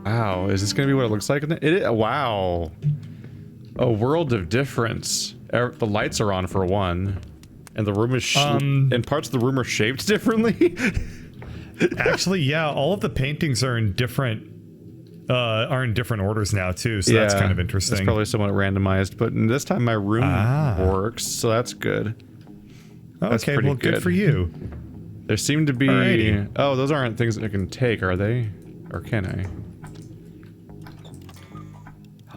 Wow, is this gonna be what it looks like? Wow. A world of difference. The lights are on for one. And the room is and parts of the room are shaped differently. Actually, yeah, all of the paintings are in different orders now too, so that's kind of interesting. It's probably somewhat randomized, but this time my room works, so that's good. That's okay, well, good for you. There seem to be... Alrighty. Oh, those aren't things that I can take, are they? Or can I?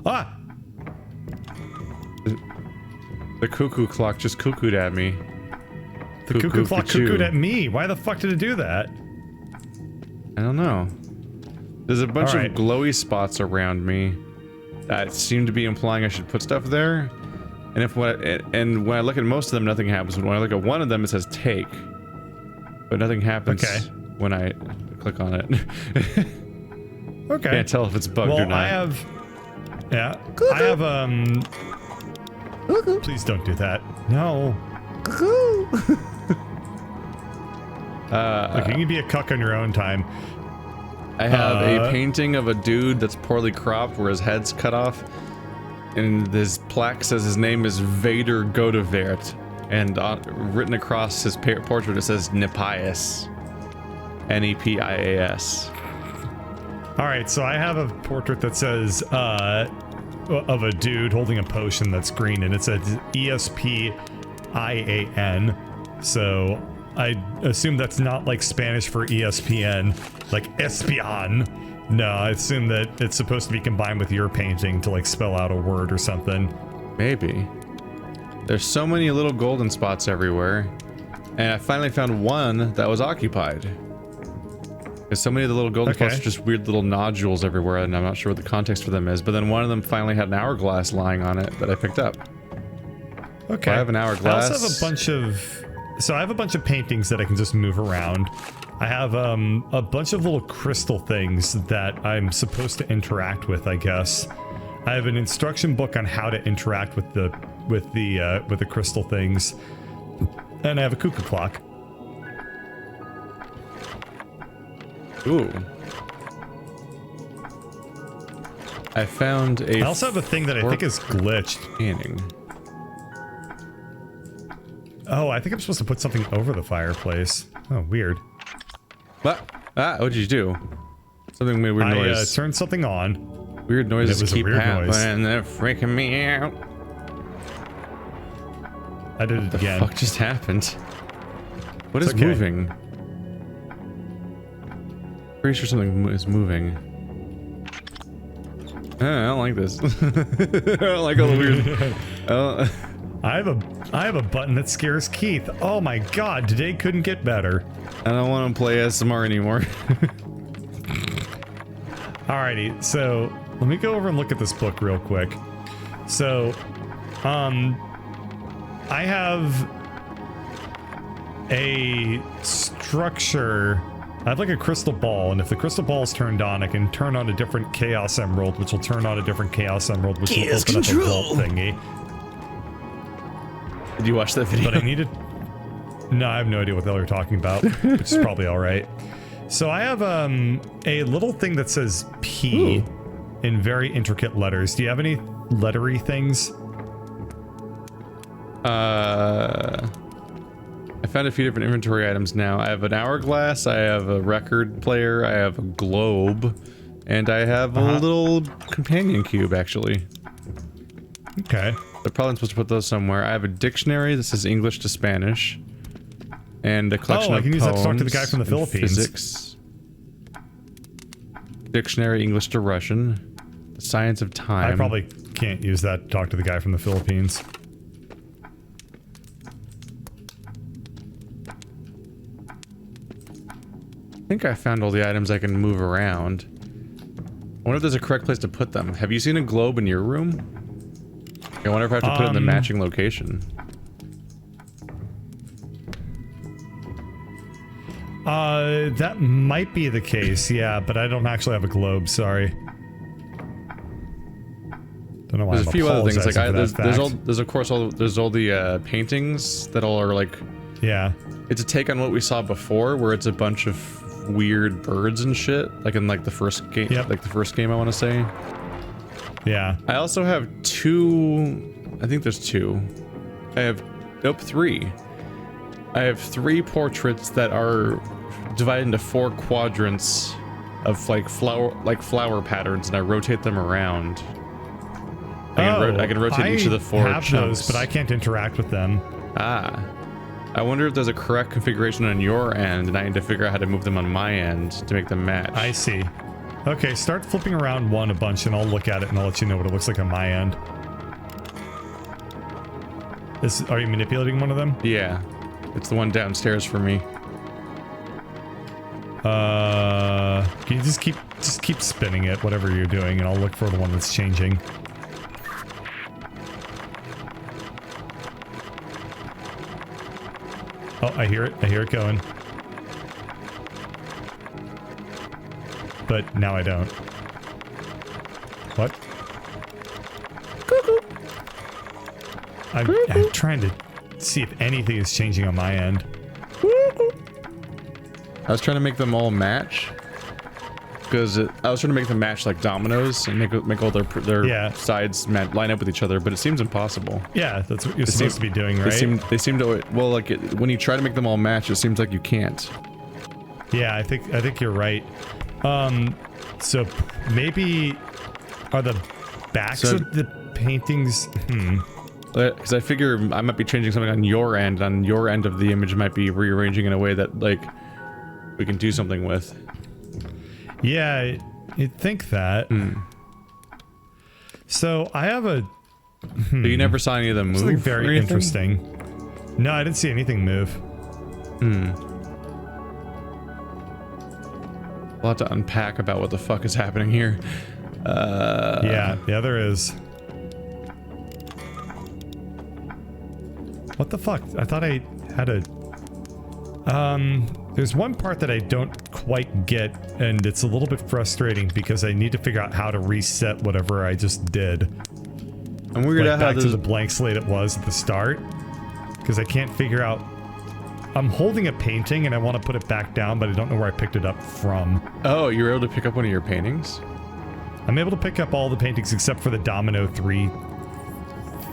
Ah! The cuckoo clock just cuckooed at me. The cuckoo clock cuckooed at me. Why the fuck did it do that? I don't know. There's a bunch of glowy spots around me that seem to be implying I should put stuff there. And when I look at most of them, nothing happens. When I look at one of them, it says take. But nothing happens when I click on it. Okay. Can't tell if it's bugged or not. I have... Yeah. I have, Please don't do that. No. Look, you can be a cuck on your own time. I have a painting of a dude that's poorly cropped where his head's cut off. And his plaque says his name is Vader Godovert. And written across his portrait it says Nepias. Nepias. Alright, so I have a portrait that says, of a dude holding a potion that's green, and it says ESPIAN. So I assume that's not like Spanish for ESPN, like espion. No, I assume that it's supposed to be combined with your painting to like spell out a word or something. Maybe. There's so many little golden spots everywhere, and I finally found one that was occupied. Because so many of the little golden spots are just weird little nodules everywhere, and I'm not sure what the context for them is, but then one of them finally had an hourglass lying on it that I picked up. Okay. So I have an hourglass. I also have a bunch of... So I have a bunch of paintings that I can just move around. I have a bunch of little crystal things that I'm supposed to interact with, I guess. I have an instruction book on how to interact with the crystal things. And I have a cuckoo clock. Ooh. I found a... I also have a thing that I think is glitched. Painting. Oh, I think I'm supposed to put something over the fireplace. Oh, weird. What? Ah, what did you do? Something made weird noise. I turned something on. Weird noises keep happening, noise. they're freaking me out. I did it again. What the fuck just happened? What is moving? Pretty sure something is moving. I don't like this. I don't like all the weird... I have a button that scares Keith. Oh my god, today couldn't get better. I don't want to play ASMR anymore. Alrighty, so let me go over and look at this book real quick. So, I have a structure. I have like a crystal ball, and if the crystal ball is turned on, I can turn on a different Chaos Emerald, which will turn on a different Chaos Emerald, which will open up a vault thingy. Did you watch that video? But I needed... No, I have no idea what the hell you're talking about, which is probably alright. So I have a little thing that says P in very intricate letters. Do you have any lettery things? I found a few different inventory items now. I have an hourglass, I have a record player, I have a globe, and I have a little companion cube, actually. Okay. They're probably supposed to put those somewhere. I have a dictionary that says English to Spanish. And a collection of I can use that to talk to the guy from the Philippines. Physics. Dictionary English to Russian. The science of time. I probably can't use that to talk to the guy from the Philippines. I think I found all the items I can move around. I wonder if there's a correct place to put them. Have you seen a globe in your room? I wonder if I have to put it in the matching location. That might be the case, yeah, but I don't actually have a globe, sorry. Don't know why. There's a few other things, like there's of course all the paintings that all are like... Yeah. It's a take on what we saw before, where it's a bunch of weird birds and shit, like in like the first game. Yep. Like the first game, I want to say. Yeah. I also have 2. I think there's 2. I have, nope, 3. I have 3 portraits that are divided into 4 quadrants of like flower patterns, and I rotate them around. I can rotate each of the 4 have chunks. those, but I can't interact with them. Ah. I wonder if there's a correct configuration on your end, and I need to figure out how to move them on my end to make them match. I see. Okay, start flipping around one a bunch, and I'll look at it, and I'll let you know what it looks like on my end. Are you manipulating one of them? Yeah. It's the one downstairs for me. Can you just keep spinning it, whatever you're doing, and I'll look for the one that's changing. Oh, I hear it. I hear it going. But now I don't. What? Cuckoo. I'm trying to see if anything is changing on my end. I was trying to make them all match. Because I was trying to make them match like dominoes and make all their sides line up with each other, but it seems impossible. Yeah, that's what you're supposed to be doing, right? They seem to, well, like when you try to make them all match, it seems like you can't. Yeah, I think you're right. So maybe are the backs of the paintings? Because I figure I might be changing something on your end. On your end of the image might be rearranging in a way that like we can do something with. Yeah, you'd think that. So I have a. So you never saw any of them move? Something very interesting. No, I didn't see anything move. A lot to unpack about what the fuck is happening here. Yeah, there is. What the fuck? I thought I had a... There's one part that I don't quite get, and it's a little bit frustrating because I need to figure out how to reset whatever I just did. I'm weird out how back to the blank slate it was at the start. Because I can't figure out... I'm holding a painting and I want to put it back down, but I don't know where I picked it up from. Oh, you were able to pick up one of your paintings? I'm able to pick up all the paintings except for the Domino 3.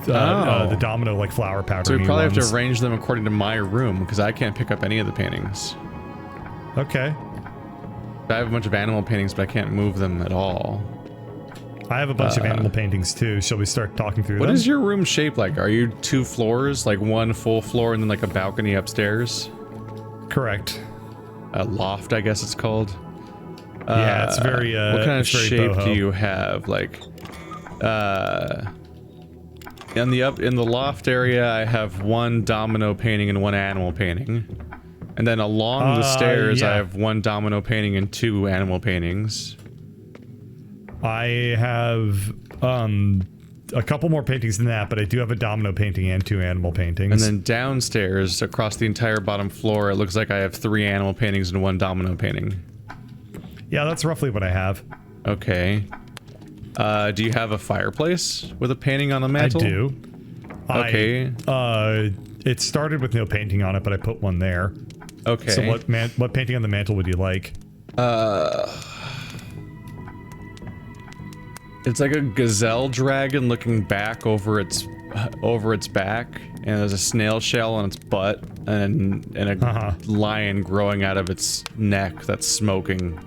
The Domino, like, flower pattern. So we probably have to arrange them according to my room, because I can't pick up any of the paintings. Okay. I have a bunch of animal paintings, but I can't move them at all. I have a bunch of animal paintings, too. Shall we start talking through them? What is your room shaped like? Are you 2 floors, like one full floor and then like a balcony upstairs? Correct. A loft, I guess it's called. Yeah, it's very what kind of shape boho. do you have? Like, in the loft area, I have 1 domino painting and 1 animal painting, and then along the stairs, I have 1 domino painting and 2 animal paintings. I have a couple more paintings than that, but I do have a domino painting and 2 animal paintings. And then downstairs, across the entire bottom floor, it looks like I have 3 animal paintings and 1 domino painting. Yeah, that's roughly what I have. Okay. Do you have a fireplace with a painting on the mantle? I do. Okay. It started with no painting on it, but I put one there. Okay. So what painting on the mantle would you like? It's like a gazelle dragon looking back over its back, and there's a snail shell on its butt, and a lion growing out of its neck that's smoking.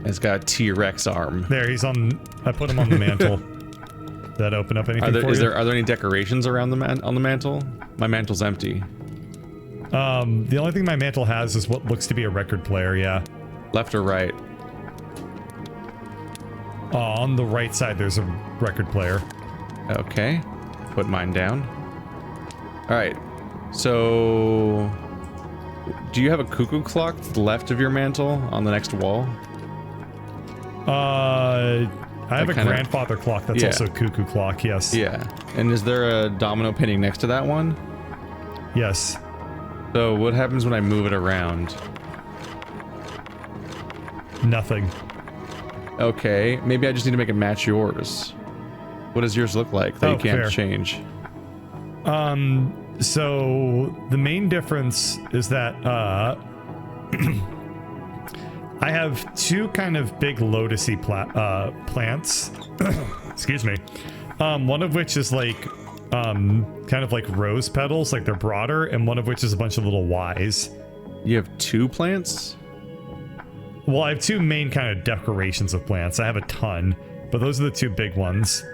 It's got a T-Rex arm. There, he's on. I put him on the mantle. Did that open up anything for you? Are there any decorations around on the mantle? My mantle's empty. The only thing my mantle has is what looks to be a record player. Yeah. Left or right? On the right side, there's a record player. Okay. Put mine down. All right. So, do you have a cuckoo clock to the left of your mantle on the next wall? I have a grandfather clock that's also a cuckoo clock, yes. Yeah. And is there a domino painting next to that one? Yes. So what happens when I move it around? Nothing. Okay. Maybe I just need to make it match yours. What does yours look like that you can't change? So the main difference is that, I have two kind of big lotusy plants. Excuse me. One of which is like kind of like rose petals, like they're broader, and one of which is a bunch of little Ys. You have 2 plants? Well, I have 2 main kind of decorations of plants. I have a ton, but those are the 2 big ones.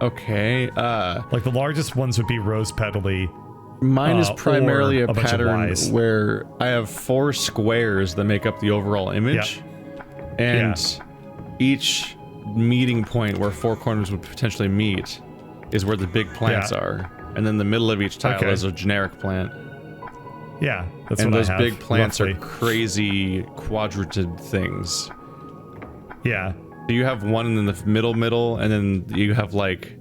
Okay. Like the largest ones would be rose petally. Mine is primarily a bunch of pattern Ys. where I have 4 squares that make up the overall image. Yep. And each meeting point where 4 corners would potentially meet is where the big plants are. And then the middle of each tile is a generic plant. Yeah, that's and what those I have, big plants roughly. are crazy quadrated things. Yeah. So you have one in the middle, and then you have like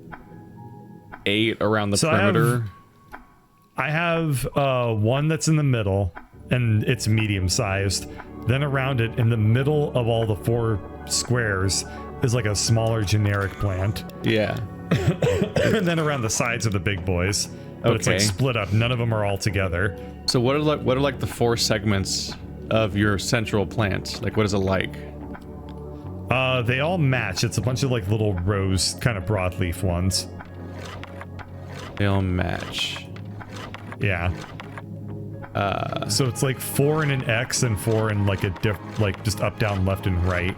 8 around the perimeter. I have one that's in the middle, and it's medium sized. Then around it, in the middle of all the 4 squares, is like a smaller generic plant. Yeah. And then around the sides are the big boys. But it's like split up. None of them are all together. So what are like the 4 segments of your central plant? Like what is it like? They all match. It's a bunch of like little rose kind of broadleaf ones. They all match. Yeah. So it's like 4 in an X and 4 in like a like just up, down, left, and right.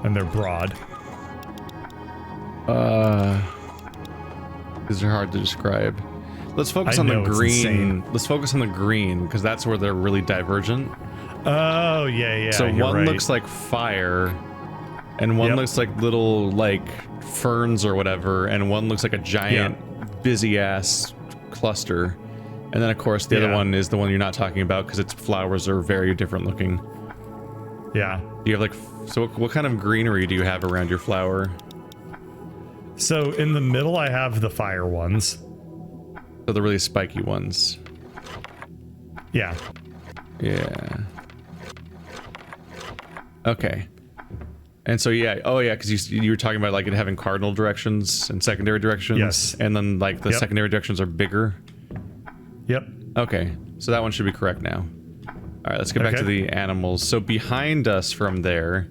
And they're broad. These are hard to describe. Let's focus on the green. Let's focus on the green because that's where they're really divergent. Oh yeah. So one right. looks like fire, and one looks like little like ferns or whatever, and one looks like a giant busy ass cluster. And then of course the other one is the one you're not talking about because its flowers are very different looking. Yeah. Do you have like so what kind of greenery do you have around your flower? So in the middle I have the fire ones. So the really spiky ones. Yeah. Yeah. Okay. And so because you were talking about like it having cardinal directions and secondary directions. Yes. And then like the secondary directions are bigger. Yep. Okay, so that one should be correct now. All right, let's get back to the animals. So behind us from there,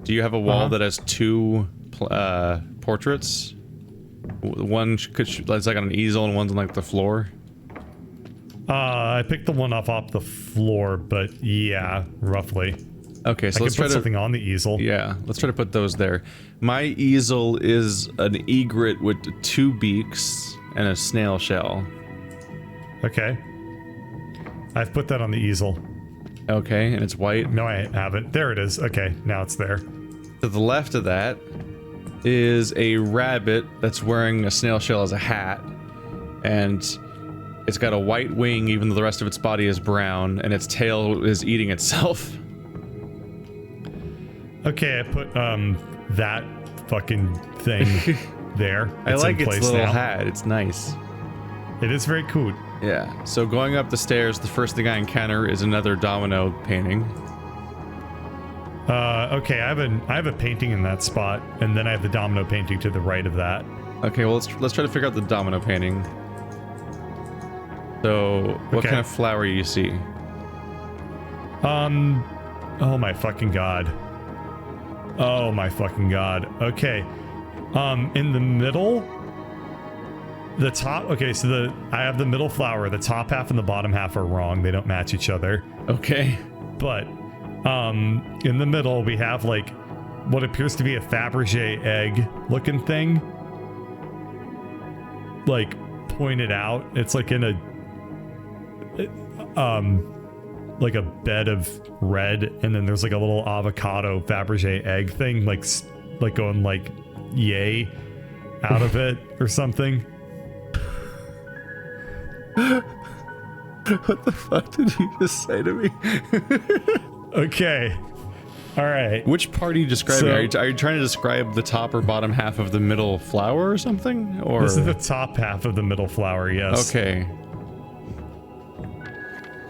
do you have a wall that has 2 portraits? One it's like on an easel and one's on like the floor. I picked the one off the floor, but yeah, roughly. Okay, so let's try put something on the easel. Yeah, let's try to put those there. My easel is an egret with 2 beaks and a snail shell. Okay. I've put that on the easel. Okay, and it's white. No, I haven't. There it is. Okay, now it's there. To the left of that is a rabbit that's wearing a snail shell as a hat, and it's got a white wing even though the rest of its body is brown, and its tail is eating itself. Okay, I put that fucking thing there. I like its little hat. It's nice. It is very cool. Yeah. So going up the stairs, the first thing I encounter is another domino painting. Okay, I have a painting in that spot, and then I have the domino painting to the right of that. Okay, well let's try to figure out the domino painting. So what kind of flower do you see? Oh my fucking god. Oh my fucking god. Okay. In the middle, the top. Okay, so I have the middle flower. The top half and the bottom half are wrong. They don't match each other. Okay. But in the middle we have like what appears to be a Fabergé egg looking thing, like pointed out. It's like in a like a bed of red, and then there's like a little avocado Fabergé egg thing, like going like yay out of it or something. What the fuck did you just say to me? Okay. All right. Which part are you describing? Are you trying to describe the top or bottom half of the middle flower or something? Or this is the top half of the middle flower, yes. Okay.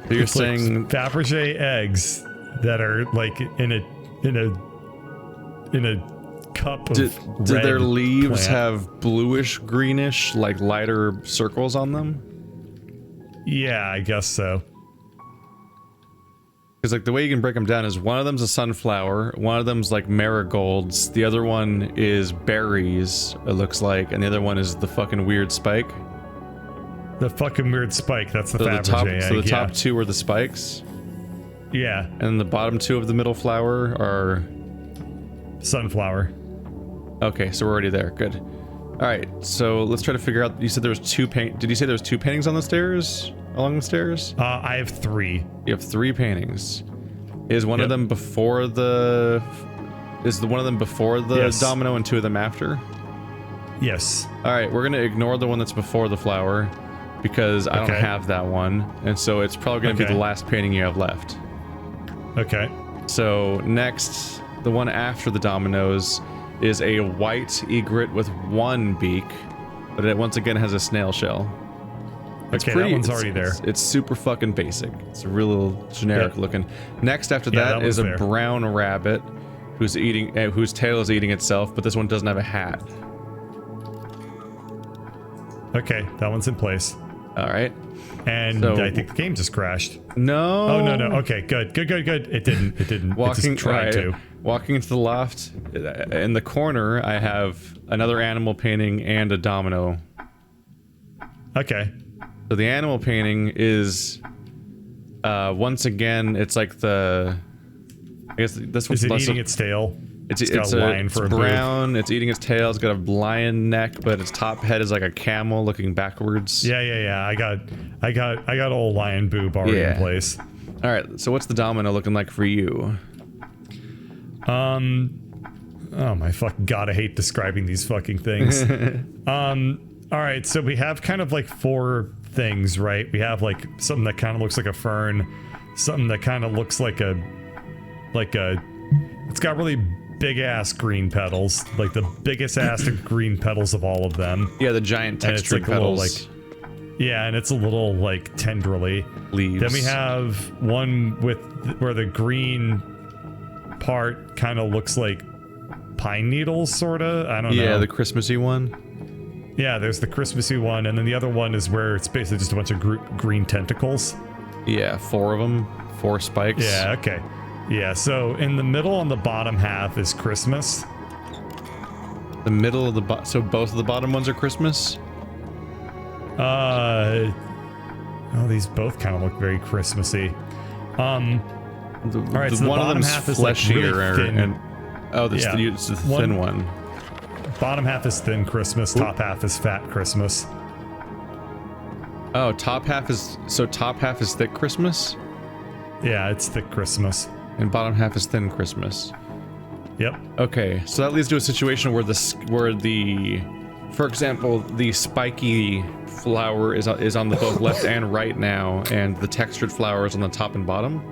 So you're saying like Fabergé eggs that are like in a cup of do their leaves plant. have bluish greenish like lighter circles on them? Yeah, I guess so. Because like the way you can break them down is one of them's a sunflower, one of them's like marigolds, the other one is berries, it looks like, and the other one is the fucking weird spike. The fucking weird spike, that's the Fabergé egg, so the top two are the spikes? Yeah. And the bottom two of the middle flower are... sunflower. Okay, so we're already there, good. Alright, so let's try to figure out, you said there was did you say there was 2 paintings on the stairs? Along the stairs? I have 3. You have 3 paintings. Is one Yep. of them before the... Is the one of them before the Yes. domino and 2 of them after? Yes. Alright, we're gonna ignore the one that's before the flower because I don't Okay. have that one, and so it's probably gonna be Okay. the last painting you have left. Okay. So next, the one after the dominoes is a white egret with 1 beak, but it once again has a snail shell. It's Okay, that one's already there. It's super fucking basic. It's a real generic Yep. looking. Next after Yeah, that that is a one's there. brown rabbit whose tail is eating itself, but this one doesn't have a hat. Okay, that one's in place. All right. And So- I think the game just crashed. No. Oh, no. Okay, good. It didn't. It Walking, just tried to. Walking into the loft, in the corner, I have another animal painting and a domino. Okay. So the animal painting is, once again, it's like the, I guess this one's Is it less eating of- its tail? It's got a lion it's for a boob. brown. It's eating its tail. It's got a lion neck, but its top head is like a camel looking backwards. Yeah. I got old lion boob already in place. All right. So what's the domino looking like for you? Oh my fucking god, I hate describing these fucking things. All right, so we have kind of like 4 things, right? We have like something that kind of looks like a fern, something that kind of looks like a, it's got really big ass green petals, like the biggest ass green petals of all of them. Yeah, the giant And it's textured like a little petals. yeah, and it's a little like tendrily. Leaves. Then we have one with where the green part kind of looks like pine needles, sorta. I don't know. Yeah, the Christmassy one. Yeah, there's the Christmassy one, and then the other one is where it's basically just a bunch of green tentacles. Yeah, 4 of them. 4 spikes. Yeah, okay. Yeah, so in the middle on the bottom half is Christmas. The middle of the so both of the bottom ones are Christmas. Oh, these both kind of look very Christmassy. All right, so the one of bottom them's half is like fleshier, really thin. and it's Yeah. the thin one. Bottom half is thin Christmas, top half is fat Christmas. Oh, top half is thick Christmas, Yeah, it's thick Christmas. and bottom half is thin Christmas. Yep. Okay, so that leads to a situation where for example, the spiky flower is on the both left and right now, and the textured flower is on the top and bottom.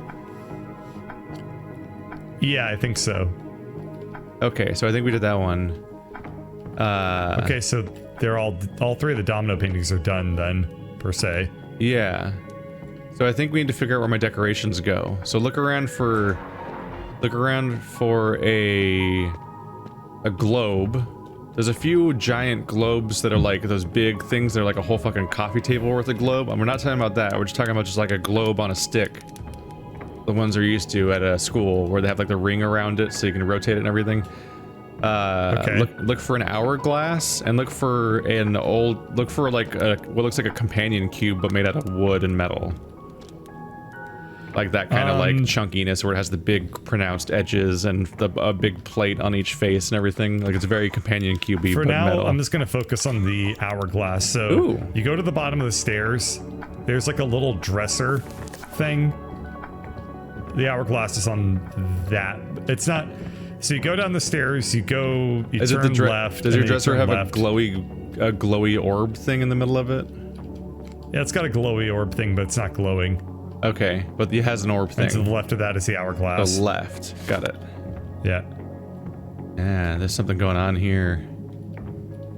Yeah, I think so. Okay, so I think we did that one. Okay, so they're all 3 of the domino paintings are done then, per se. Yeah. So I think we need to figure out where my decorations go. So look around for a globe. There's a few giant globes that are like those big things that are like a whole fucking coffee table worth of globe. And we're not talking about that. We're just talking about just like a globe on a stick. The ones they're used to at a school where they have like the ring around it so you can rotate it and everything. Okay. Look for an hourglass and look for like what looks like a companion cube but made out of wood and metal. Like that kind of like chunkiness where it has the big pronounced edges and a big plate on each face and everything. Like it's very companion cubey For but now, metal. I'm just gonna focus on the hourglass. So Ooh. you go to the bottom of the stairs. There's like a little dresser thing. The hourglass is on that. It's not. So you go down the stairs. You turn left. Does your and then you dresser turn have left. a glowy orb thing in the middle of it? Yeah, it's got a glowy orb thing, but it's not glowing. Okay, but it has an orb thing. And to the left of that is the hourglass. The left. Got it. Yeah. Yeah, there's something going on here.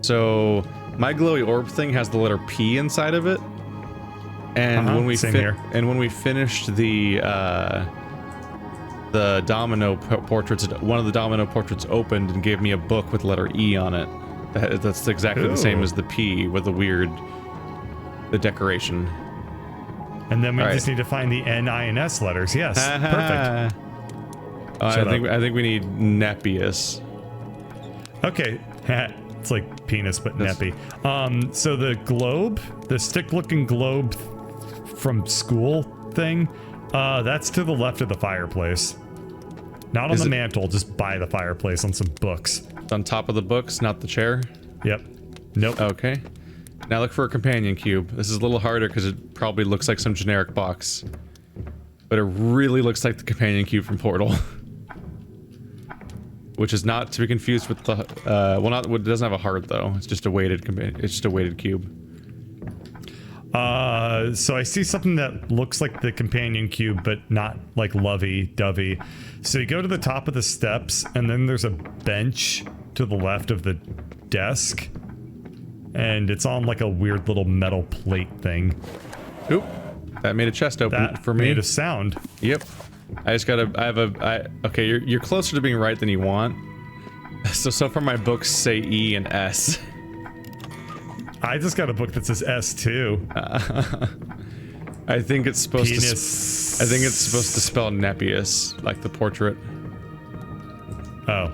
So my glowy orb thing has the letter P inside of it. And when we finished the domino portraits, one of the domino portraits opened and gave me a book with the letter E on it. That's exactly the same as the P with the decoration. And then we All just right. need to find the N, I, and S letters. Yes, perfect. I think we need Nepius. Okay, it's like penis but neppy. So the globe, the stick-looking globe from school thing, that's to the left of the fireplace. Not on the mantle, just by the fireplace on some books. It's on top of the books, not the chair. Yep. Nope. Okay. Now look for a companion cube. This is a little harder because it probably looks like some generic box. But it really looks like the companion cube from Portal. Which is not to be confused with the, it doesn't have a heart though. It's just a weighted cube. So I see something that looks like the companion cube, but not like lovey-dovey. So you go to the top of the steps, and then there's a bench to the left of the desk. And it's on like a weird little metal plate thing. Oop. That made a chest open for me. That made a sound. Yep. I just gotta, okay, you're closer to being right than you want. So far my books say E and S. I just got a book that says S too. I think it's supposed Penis. I think it's supposed to spell Nepius, like the portrait. Oh.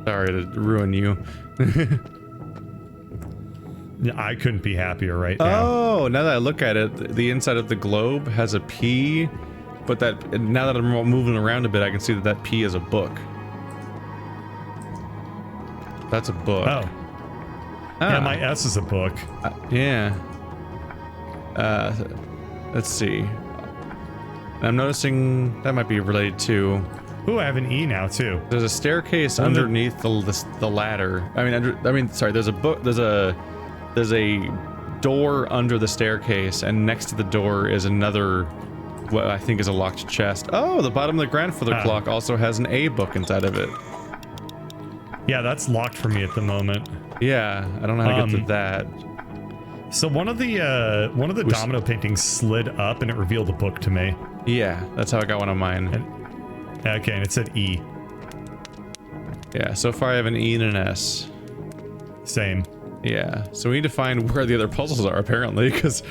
Sorry to ruin you. I couldn't be happier right now. Oh, now that I look at it, the inside of the globe has a P, but now that I'm moving around a bit, I can see that P is a book. That's a book. Oh. Yeah, my S is a book. Yeah. Let's see. I'm noticing that might be related to. Ooh, I have an E now too. There's a staircase underneath the ladder. Sorry. There's a door under the staircase, and next to the door is another, what I think is a locked chest. Oh, the bottom of the grandfather clock also has an A book inside of it. Yeah, that's locked for me at the moment. Yeah, I don't know how to get to that. So one of the domino paintings slid up and it revealed a book to me. Yeah, that's how I got one of mine. Okay, and it said E. Yeah, so far I have an E and an S. Same. Yeah, so we need to find where the other puzzles are, apparently, because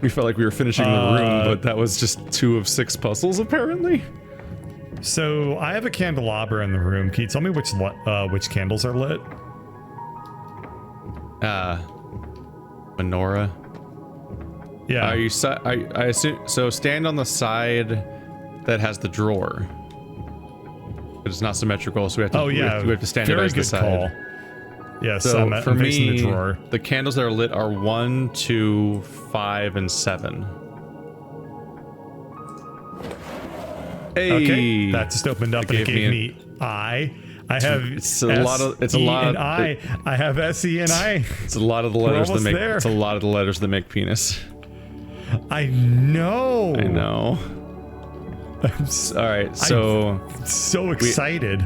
we felt like we were finishing the room, but that was just 2 of 6 puzzles, apparently. So I have a candelabra in the room. Can you tell me which candles are lit? Menorah. Yeah. I assume so. Stand on the side that has the drawer. But it's not symmetrical, so we have to. We have to stand it as the side. Call. Yes, so I'm for facing me, the drawer. the candles that are lit are 1, 2, 5, and 7. Hey, okay, that just opened up and it gave me I. I have it's a lot of I have S, E, and I. It's a lot of the letters that make there. It's a lot of the letters that make penis. I know. I know. All right, so I'm so excited.